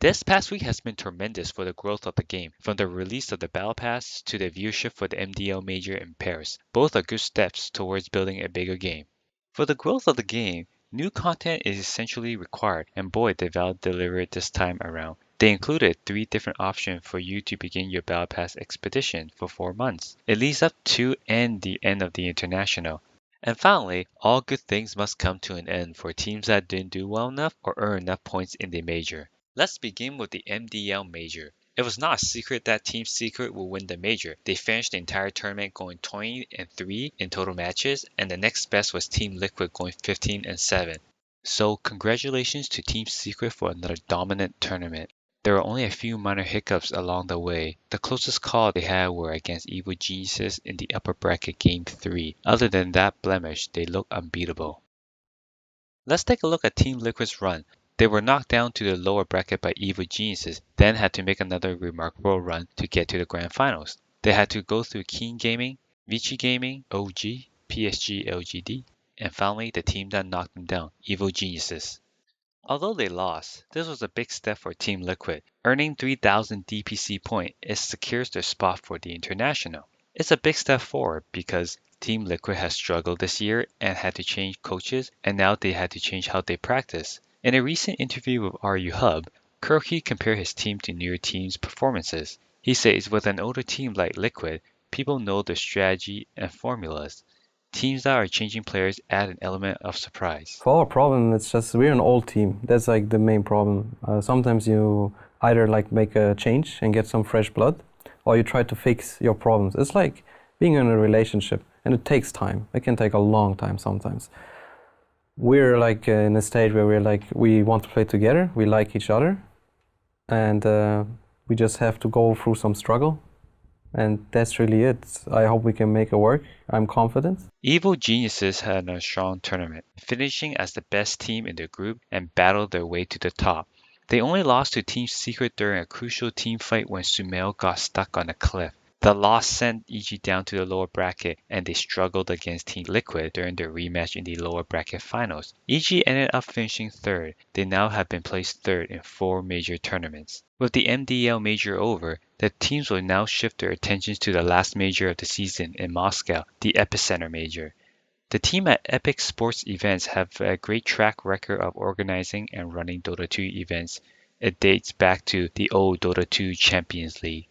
This past week has been tremendous for the growth of the game, from the release of the Battle Pass to the viewership for the MDL Major in Paris. Both are good steps towards building a bigger game. For the growth of the game, new content is essentially required, and boy did Valve deliver it this time around. They included 3 different options for you to begin your Battle Pass expedition for 4 months. It leads up to and the end of the International. And finally, all good things must come to an end for teams that didn't do well enough or earn enough points in the major. Let's begin with the MDL Major. It was not a secret that Team Secret will win the major. They finished the entire tournament going 20-3 in total matches, and the next best was Team Liquid going 15-7. So congratulations to Team Secret for another dominant tournament. There were only a few minor hiccups along the way. The closest call they had were against Evil Geniuses in the upper bracket game 3. Other than that blemish, they look unbeatable. Let's take a look at Team Liquid's run. They were knocked down to the lower bracket by Evil Geniuses, then had to make another remarkable run to get to the grand finals. They had to go through Keen Gaming, Vici Gaming, OG, PSG LGD, and finally the team that knocked them down, Evil Geniuses. Although they lost, this was a big step for Team Liquid. Earning 3,000 DPC point, it secures their spot for the International. It's a big step forward because Team Liquid has struggled this year and had to change coaches, and now they had to change how they practice. In a recent interview with RU Hub, Kuroki compared his team to newer teams' performances. He says with an older team like Liquid, people know their strategy and formulas. Teams that are changing players add an element of surprise. For our problem, it's just we're an old team. That's like the main problem. Sometimes you either like make a change and get some fresh blood, or you try to fix your problems. It's like being in a relationship, and it takes time. It can take a long time sometimes. We're like in a stage where we want to play together, we like each other, and we just have to go through some struggle, and that's really it. I hope we can make it work. I'm confident. Evil Geniuses had a strong tournament, finishing as the best team in their group and battled their way to the top. They only lost to Team Secret during a crucial team fight when Sumail got stuck on a cliff. The loss sent EG down to the lower bracket, and they struggled against Team Liquid during their rematch in the lower bracket finals. EG ended up finishing third. They now have been placed third in 4 major tournaments. With the MDL Major over, the teams will now shift their attentions to the last major of the season in Moscow, the Epicenter Major. The team at Epic Sports Events have a great track record of organizing and running Dota 2 events. It dates back to the old Dota 2 Champions League.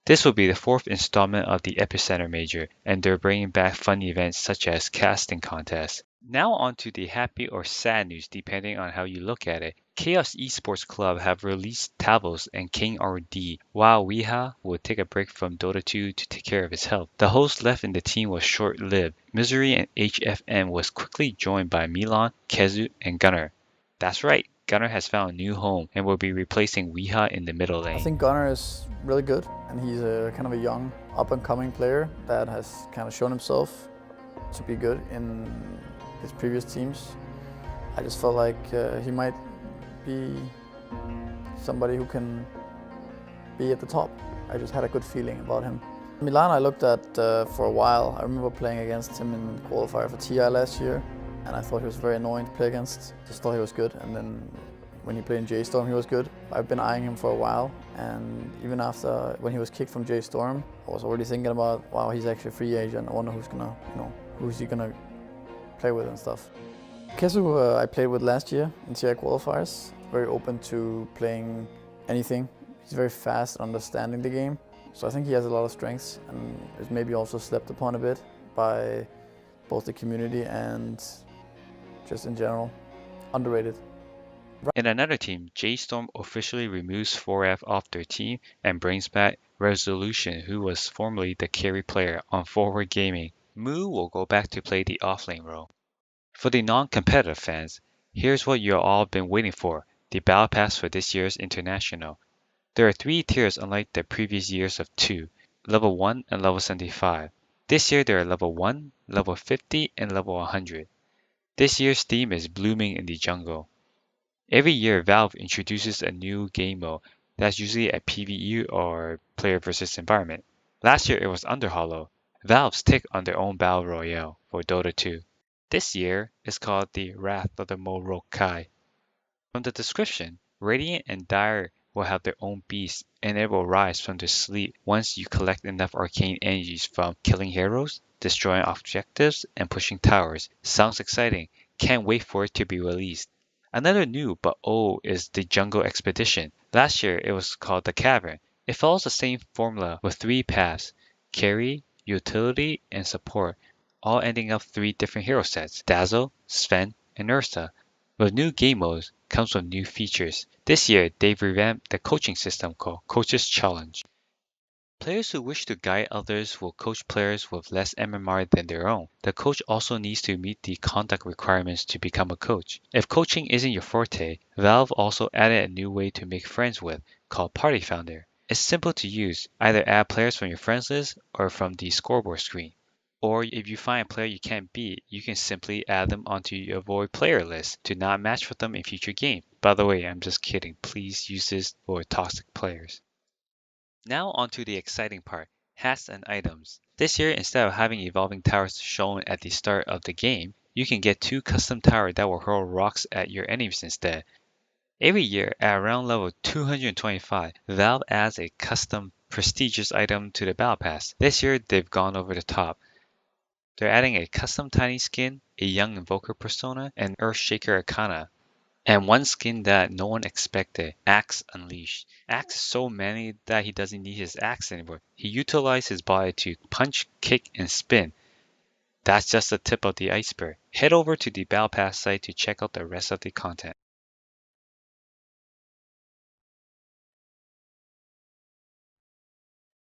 This will be the 4th installment of the Epicenter Major, and they're bringing back fun events such as casting contests. Now on to the happy or sad news depending on how you look at it. Chaos Esports Club have released Tavos and King RD, while Weeha will take a break from Dota 2 to take care of his health. The host left in the team was short-lived. Misery and HFM was quickly joined by Milan, Kezu, and Gunnar. That's right, Gunnar has found a new home and will be replacing Weeha in the middle lane. I think Gunnar is really good, and he's a kind of a young, up-and-coming player that has kind of shown himself to be good in his previous teams. I just felt like he might be somebody who can be at the top. I just had a good feeling about him. Milan I looked at for a while. I remember playing against him in qualifier for TI last year, and I thought he was very annoying to play against. Just thought he was good, and then when he played in J-Storm, he was good. I've been eyeing him for a while, and even after when he was kicked from J-Storm, I was already thinking about, wow, he's actually a free agent. I wonder who's gonna, who's he gonna play with and stuff. Kesu I played with last year in TI qualifiers. Very open to playing anything. He's very fast at understanding the game. So I think he has a lot of strengths and is maybe also slept upon a bit by both the community and just in general. Underrated. In another team, J-Storm officially removes 4F off their team and brings back Resolution, who was formerly the carry player on Forward Gaming. Moo will go back to play the offlane role. For the non-competitive fans, here's what you've all been waiting for, the Battle Pass for this year's International. There are 3 tiers unlike the previous years of 2, level 1 and level 75. This year there are level 1, level 50, and level 100. This year's theme is blooming in the jungle. Every year Valve introduces a new game mode that's usually a PvE or player versus environment. Last year it was Underhollow, Valve's take on their own battle royale for Dota 2. This year is called the Wrath of the Molokai. From the description, Radiant and Dire will have their own beast, and it will rise from the sleep once you collect enough arcane energies from killing heroes, destroying objectives, and pushing towers. Sounds exciting. Can't wait for it to be released. Another new but old is the Jungle Expedition. Last year it was called the Cavern. It follows the same formula with 3 paths: carry, utility, and support, all ending up 3 different hero sets: Dazzle, Sven, and Ursa. With new game modes comes with new features. This year they've revamped the coaching system called Coach's Challenge. Players who wish to guide others will coach players with less MMR than their own. The coach also needs to meet the conduct requirements to become a coach. If coaching isn't your forte, Valve also added a new way to make friends with, called Party Founder. It's simple to use. Either add players from your friends list or from the scoreboard screen. Or if you find a player you can't beat, you can simply add them onto your avoid player list to not match with them in future games. By the way, I'm just kidding. Please use this for toxic players. Now onto the exciting part, hats and items. This year, instead of having evolving towers shown at the start of the game, you can get 2 custom towers that will hurl rocks at your enemies instead. Every year, at around level 225, Valve adds a custom prestigious item to the Battle Pass. This year, they've gone over the top. They're adding a custom tiny skin, a young invoker persona, and Earthshaker Arcana. And one skin that no one expected, Axe Unleashed. Axe is so manly that he doesn't need his axe anymore. He utilizes his body to punch, kick, and spin. That's just the tip of the iceberg. Head over to the Battle Pass site to check out the rest of the content.